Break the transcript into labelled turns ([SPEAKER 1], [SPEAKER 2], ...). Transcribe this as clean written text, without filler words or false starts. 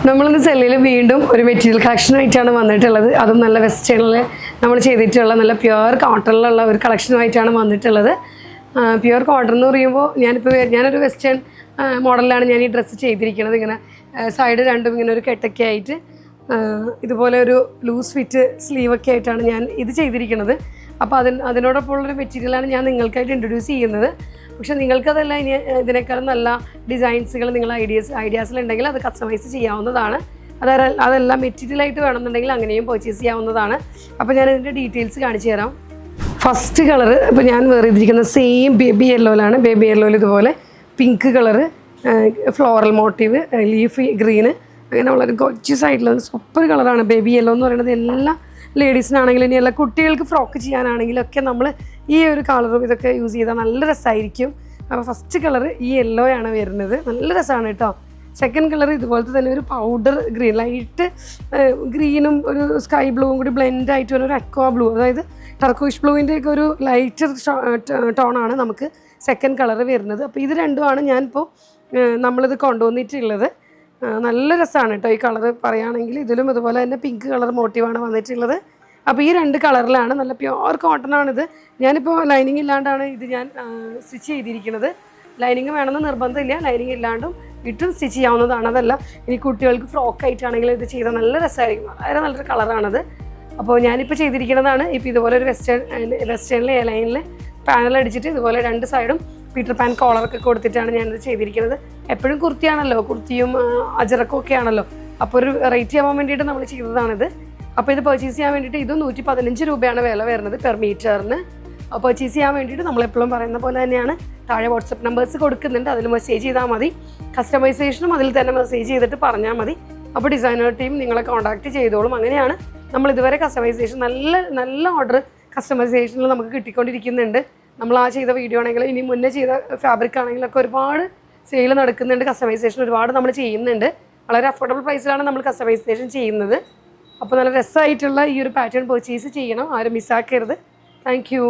[SPEAKER 1] നമ്മളിന്ന് സെല്ലിൽ വീണ്ടും ഒരു മെറ്റീരിയൽ കളക്ഷനായിട്ടാണ് വന്നിട്ടുള്ളത്. അതും നല്ല വെസ്റ്റേണിൽ നമ്മൾ ചെയ്തിട്ടുള്ള നല്ല പ്യുവർ കോട്ടണിലുള്ള ഒരു കളക്ഷനുമായിട്ടാണ് വന്നിട്ടുള്ളത്. പ്യുവർ കോട്ടൺ എന്ന് പറയുമ്പോൾ ഞാനൊരു വെസ്റ്റേൺ മോഡലിലാണ് ഞാൻ ഈ ഡ്രസ്സ് ചെയ്തിരിക്കുന്നത്. ഇങ്ങനെ സൈഡ് രണ്ടും ഇങ്ങനെ ഒരു കെട്ടൊക്കെ ആയിട്ട് ഇതുപോലെ ഒരു ലൂസ് ഫിറ്റ് സ്ലീവൊക്കെ ആയിട്ടാണ് ഞാൻ ഇത് ചെയ്തിരിക്കുന്നത്. അപ്പോൾ അതിനോടൊപ്പമുള്ളൊരു മെറ്റീരിയലാണ് ഞാൻ നിങ്ങൾക്കായിട്ട് ഇൻട്രൊഡ്യൂസ് ചെയ്യുന്നത്. പക്ഷേ നിങ്ങൾക്കതല്ല ഇനി ഇതിനേക്കാളും നല്ല ഡിസൈൻസുകൾ നിങ്ങൾ ഐഡിയാസിലുണ്ടെങ്കിൽ അത് കസ്റ്റമൈസ് ചെയ്യാവുന്നതാണ്. അതെല്ലാം മെറ്റീരിയലായിട്ട് വേണമെന്നുണ്ടെങ്കിൽ അങ്ങനെയും പർച്ചേസ് ചെയ്യാവുന്നതാണ്. അപ്പോൾ ഞാൻ ഇതിൻ്റെ ഡീറ്റെയിൽസ് കാണിച്ചു തരാം. ഫസ്റ്റ് കളറ് ഇപ്പോൾ ഞാൻ വേറെ ചെയ്തിരിക്കുന്ന സെയിം ബേബി യെല്ലോയിലാണ്. ബേബി യെല്ലോയിൽ ഇതുപോലെ pink colour, floral motive, leaf green, അങ്ങനെ വളരെ ഗോർജിയസ് ആയിട്ടുള്ള സൂപ്പർ കളറാണ് ബേബി യെല്ലോ എന്ന് പറയുന്നത്. എല്ലാ ലേഡീസിനാണെങ്കിലും ഇനി എല്ലാ കുട്ടികൾക്ക് ഫ്രോക്ക് ചെയ്യാനാണെങ്കിലൊക്കെ നമ്മൾ ഈ ഒരു കളറും ഇതൊക്കെ യൂസ് ചെയ്താൽ നല്ല രസമായിരിക്കും. അപ്പോൾ ഫസ്റ്റ് കളർ ഈ യെല്ലോ ആണ് വരുന്നത്. നല്ല രസമാണ് കേട്ടോ. സെക്കൻഡ് കളർ ഇതുപോലത്തെ തന്നെ ഒരു പൗഡർ ഗ്രീൻ, ലൈറ്റ് ഗ്രീനും ഒരു സ്കൈ ബ്ലൂവും കൂടി ബ്ലെൻഡ് ആയിട്ട് വരുന്ന ഒരു അക്വാ ബ്ലൂ, അതായത് ടർക്കോയിഷ് ബ്ലൂവിൻ്റെയൊക്കെ ഒരു ലൈറ്റർ ടോണാണ് നമുക്ക് സെക്കൻഡ് കളർ വരുന്നത്. അപ്പോൾ ഇത് രണ്ടുമാണ് ഞാനിപ്പോൾ നമ്മളിത് കൊണ്ടുവന്നിട്ടുള്ളത്. നല്ല രസമാണ് കേട്ടോ ഈ കളർ പറയുകയാണെങ്കിൽ. ഇതിലും ഇതുപോലെ തന്നെ പിങ്ക് കളർ മോട്ടീവാണ് വന്നിട്ടുള്ളത്. അപ്പോൾ ഈ രണ്ട് കളറിലാണ്, നല്ല പ്യുവർ കോട്ടണാണിത്. ഞാനിപ്പോൾ ലൈനിങ് ഇല്ലാണ്ടാണ് ഇത് ഞാൻ സ്റ്റിച്ച് ചെയ്തിരിക്കുന്നത്. ലൈനിങ് വേണമെന്ന് നിർബന്ധമില്ല, ലൈനിങ് ഇല്ലാണ്ടും ഇട്ടും സ്റ്റിച്ച് ചെയ്യാവുന്നതാണ്. അതല്ല ഇനി കുട്ടികൾക്ക് ഫ്രോക്കായിട്ടാണെങ്കിൽ ഇത് ചെയ്താൽ നല്ല രസമായിരിക്കും. വളരെ നല്ലൊരു കളറാണത്. അപ്പോൾ ഞാനിപ്പോൾ ചെയ്തിരിക്കുന്നതാണ്. ഇപ്പോൾ ഇതുപോലെ ഒരു വെസ്റ്റേണിൽ എ ലൈനിൽ പാനൽ അടിച്ചിട്ട് ഇതുപോലെ രണ്ട് സൈഡും പീറ്റർ പാൻ കോളറൊക്കെ കൊടുത്തിട്ടാണ് ഞാനിത് ചെയ്തിരിക്കുന്നത്. എപ്പോഴും കുർത്തിയാണല്ലോ, കുർത്തിയും അജറക്കും ഒക്കെ ആണല്ലോ. അപ്പോൾ ഒരു വെറൈറ്റി ആവാൻ വേണ്ടിയിട്ട് നമ്മൾ ചെയ്തതാണിത്. അപ്പോൾ ഇത് പർച്ചേസ് ചെയ്യാൻ വേണ്ടിയിട്ട് ഇത് 115 രൂപയാണ് വില വരുന്നത് പെർ മീറ്ററിന്. പർച്ചേസ് ചെയ്യാൻ വേണ്ടിയിട്ട് നമ്മളെപ്പോഴും പറയുന്ന പോലെ തന്നെയാണ് താഴെ വാട്സപ്പ് നമ്പേഴ്സ് കൊടുക്കുന്നുണ്ട്. അതിൽ മെസ്സേജ് ചെയ്താൽ മതി. കസ്റ്റമൈസേഷനും അതിൽ തന്നെ മെസ്സേജ് ചെയ്തിട്ട് പറഞ്ഞാൽ മതി. അപ്പോൾ ഡിസൈനർ ടീം നിങ്ങളെ കോൺടാക്റ്റ് ചെയ്തോളും. അങ്ങനെയാണ് നമ്മൾ ഇതുവരെ കസ്റ്റമൈസേഷൻ നല്ല ഓർഡർ കസ്റ്റമൈസേഷനിൽ നമുക്ക് കിട്ടിക്കൊണ്ടിരിക്കുന്നുണ്ട്. നമ്മൾ ആ ചെയ്ത വീഡിയോ ആണെങ്കിലും ഇനി മുന്നേ ചെയ്ത ഫാബ്രിക് ആണെങ്കിലൊക്കെ ഒരുപാട് സെയിൽ നടക്കുന്നുണ്ട്. കസ്റ്റമൈസേഷൻ ഒരുപാട് നമ്മൾ ചെയ്യുന്നുണ്ട്. വളരെ അഫോർഡബിൾ പ്രൈസിലാണ് നമ്മൾ കസ്റ്റമൈസേഷൻ ചെയ്യുന്നത്. അപ്പോൾ നല്ല രസമായിട്ടുള്ള ഈ ഒരു പാറ്റേൺ പർച്ചേസ് ചെയ്യണം, ആരും മിസ്സാക്കരുത്. Thank you.